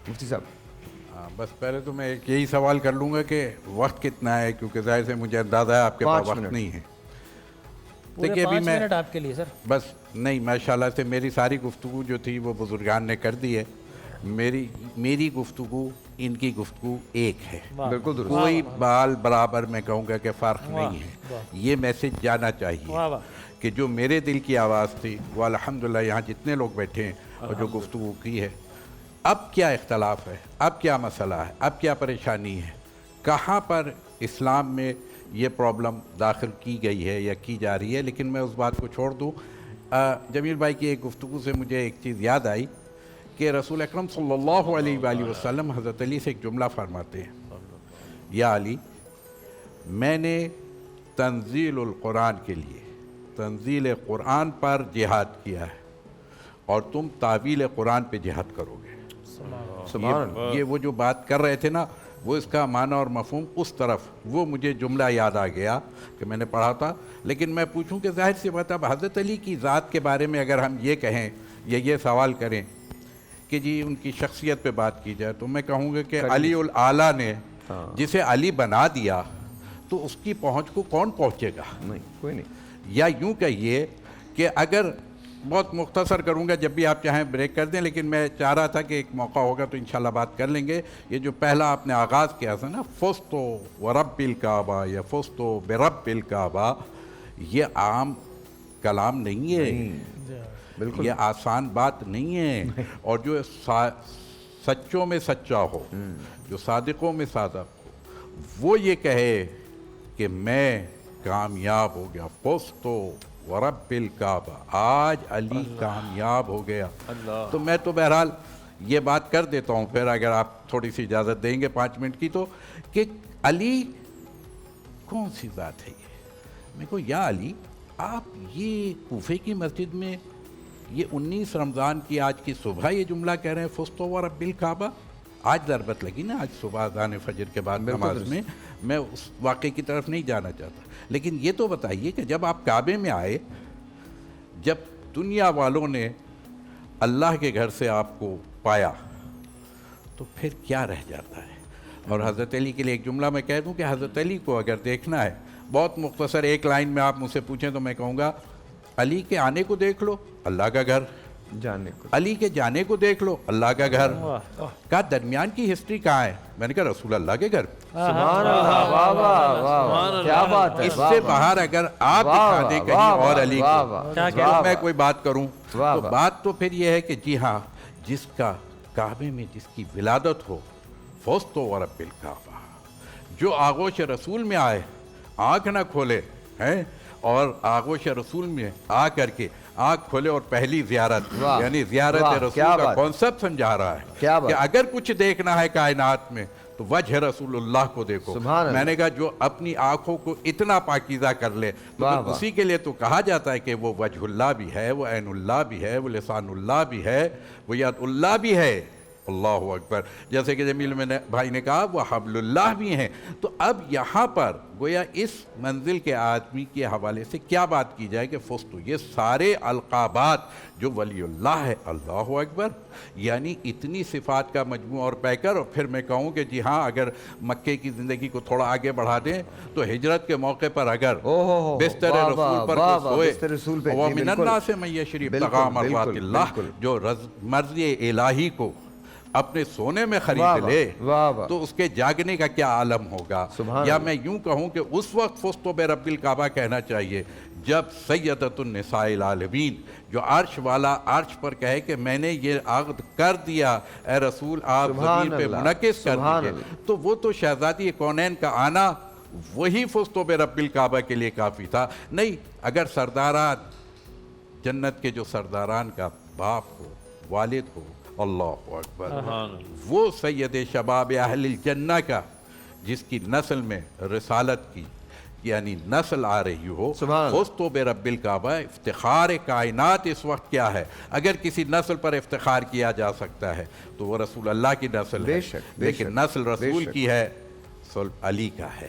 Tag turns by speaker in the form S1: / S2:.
S1: مفتی صاحب
S2: بس پہلے تو میں ایک یہی سوال کر لوں گا کہ وقت کتنا ہے، کیونکہ ظاہر سے مجھے اندازہ ہے آپ کے پاس وقت نہیں ہے.
S3: پورے 5 منٹ آپ کے لیے سر.
S2: بس نہیں، ماشاءاللہ سے میری ساری گفتگو جو تھی وہ بزرگان نے کر دی ہے. میری گفتگو ان کی گفتگو ایک ہے.
S1: بالکل درست.
S2: کوئی بال برابر میں کہوں گا کہ فرق نہیں ہے. یہ میسج جانا چاہیے کہ جو میرے دل کی آواز تھی وہ الحمدللہ یہاں جتنے لوگ بیٹھے ہیں اور جو گفتگو کی ہے، اب کیا اختلاف ہے، اب کیا مسئلہ ہے، اب کیا پریشانی ہے، کہاں پر اسلام میں یہ پرابلم داخل کی گئی ہے یا کی جا رہی ہے. لیکن میں اس بات کو چھوڑ دوں. جمیل بھائی کی ایک گفتگو سے مجھے ایک چیز یاد آئی کہ رسول اکرم صلی اللہ علیہ وآلہ وسلم حضرت علی سے ایک جملہ فرماتے ہیں، یا علی، میں نے تنزیل القرآن کے لیے، تنزیل قرآن پر جہاد کیا ہے اور تم تعویل قرآن پہ جہاد کرو گے. یہ وہ جو بات کر رہے تھے نا، وہ اس کا معنی اور مفہوم اس طرف، وہ مجھے جملہ یاد آ گیا کہ میں نے پڑھا تھا. لیکن میں پوچھوں کہ ظاہر سی بات، اب حضرت علی کی ذات کے بارے میں اگر ہم یہ کہیں یا یہ سوال کریں کہ جی ان کی شخصیت پہ بات کی جائے، تو میں کہوں گا کہ علی الاعلیٰ نے جسے علی بنا دیا تو اس کی پہنچ کو کون پہنچے گا؟
S1: نہیں، کوئی نہیں.
S2: یا یوں کہیے کہ اگر بہت مختصر کروں گا، جب بھی آپ چاہیں بریک کر دیں، لیکن میں چاہ رہا تھا کہ ایک موقع ہوگا تو انشاءاللہ بات کر لیں گے. یہ جو پہلا آپ نے آغاز کیا تھا نا، فزتو ورب الکعبہ یا فزتو برب الکعبہ، یہ عام کلام نہیں ہے،
S1: بالکل
S2: یہ آسان بات نہیں ہے. اور جو سچوں میں سچا ہو، جو صادقوں میں صادق ہو، وہ یہ کہے کہ میں کامیاب ہو گیا، فزتو ورب الکعبہ، آج علی کامیاب ہو گیا. تو میں تو بہرحال یہ بات کر دیتا ہوں، پھر اگر آپ تھوڑی سی اجازت دیں گے 5 منٹ کی، تو کہ علی کون سی ذات ہے یہ؟ میں کو یا علی، آپ یہ کوفے کی مسجد میں یہ 19 رمضان کی آج کی صبح یہ جملہ کہہ رہے ہیں، فزتو ورب الکعبہ. آج ضربت لگی نا، آج صبح اذان فجر کے بعد نماز میں اس واقعے کی طرف نہیں جانا چاہتا. لیکن یہ تو بتائیے کہ جب آپ کعبے میں آئے، جب دنیا والوں نے اللہ کے گھر سے آپ کو پایا، تو پھر کیا رہ جاتا ہے؟ اور حضرت علی کے لیے ایک جملہ میں کہہ دوں کہ حضرت علی کو اگر دیکھنا ہے، بہت مختصر ایک لائن میں آپ مجھ سے پوچھیں تو میں کہوں گا، علی کے آنے کو دیکھ لو، اللہ کا گھر.
S1: جانے کو،
S2: علی کے جانے کو دیکھ لو، اللہ کا گھر. کا درمیان کی ہسٹری کہاں ہے؟ میں نے کہا رسول اللہ کے گھر.
S1: سبحان اللہ، واہ واہ واہ، کیا بات ہے.
S2: اس سے باہر اگر آپ دکھا دیں کہیں اور علی کو، تو میں کوئی بات کروں تو بات تو پھر یہ ہے کہ جی ہاں، جس کا کعبے میں جس کی ولادت ہو، فزتو ورب الکعبہ، جو آغوش رسول میں آئے، آنکھ نہ کھولے ہیں، اور آغوش رسول میں آ کر کے آنکھ کھولے اور پہلی زیارت، یعنی زیارت رسول کا کانسیپٹ سمجھا رہا ہے کہ اگر کچھ دیکھنا ہے کائنات میں تو وجہ رسول اللہ کو دیکھو. میں نے کہا جو اپنی آنکھوں کو اتنا پاکیزہ کر لے تو اسی کے لیے تو کہا جاتا ہے کہ وہ وجہ اللہ بھی ہے، وہ عین اللہ بھی ہے، وہ لسان اللہ بھی ہے، وہ یاد اللہ بھی ہے. اللہ اکبر. جیسے کہ جمیل بھائی نے کہا وہ حبل اللہ بھی ہیں. تو اب یہاں پر گویا اس منزل کے آدمی کے حوالے سے کیا بات کی جائے کہ فزتو، یہ سارے القابات جو ولی اللہ ہے، اللہ اکبر، یعنی اتنی صفات کا مجموعہ اور پیکر. اور پھر میں کہوں کہ جی ہاں، اگر مکے کی زندگی کو تھوڑا آگے بڑھا دیں تو ہجرت کے موقع پر اگر بستر رسول پر سوئے، وَمِنَ النَّاسِ مَن يَشْتَرِي ابْتِغَاءَ مَرْضَاتِ اللَّہِ، جو مرضی الہی کو اپنے سونے میں خرید لے تو اس کے جاگنے کا کیا عالم ہوگا. یا میں یوں کہوں کہ اس وقت فزتو برب الکعبہ کہنا چاہیے جب سیدۃ النساء العالمین، جو عرش والا عرش پر کہے کہ میں نے یہ عقد کر دیا اے رسول، آپ زمین پہ منعکس کر دیجئے، تو وہ تو شہزادی کونین کا آنا وہی فزتو برب الکعبہ کے لیے کافی تھا. نہیں، اگر سرداران جنت کے جو سرداران کا باپ ہو، والد ہو، اللہ اکبر، وہ سید شباب اہل الجنہ کا، جس کی نسل میں رسالت کی یعنی نسل آ رہی ہو، فزتو برب الکعبہ، افتخار کائنات اس وقت کیا ہے؟ اگر کسی نسل پر افتخار کیا جا سکتا ہے تو وہ رسول اللہ کی نسل ہے. لیکن نسل رسول کی ہے، علی کا ہے.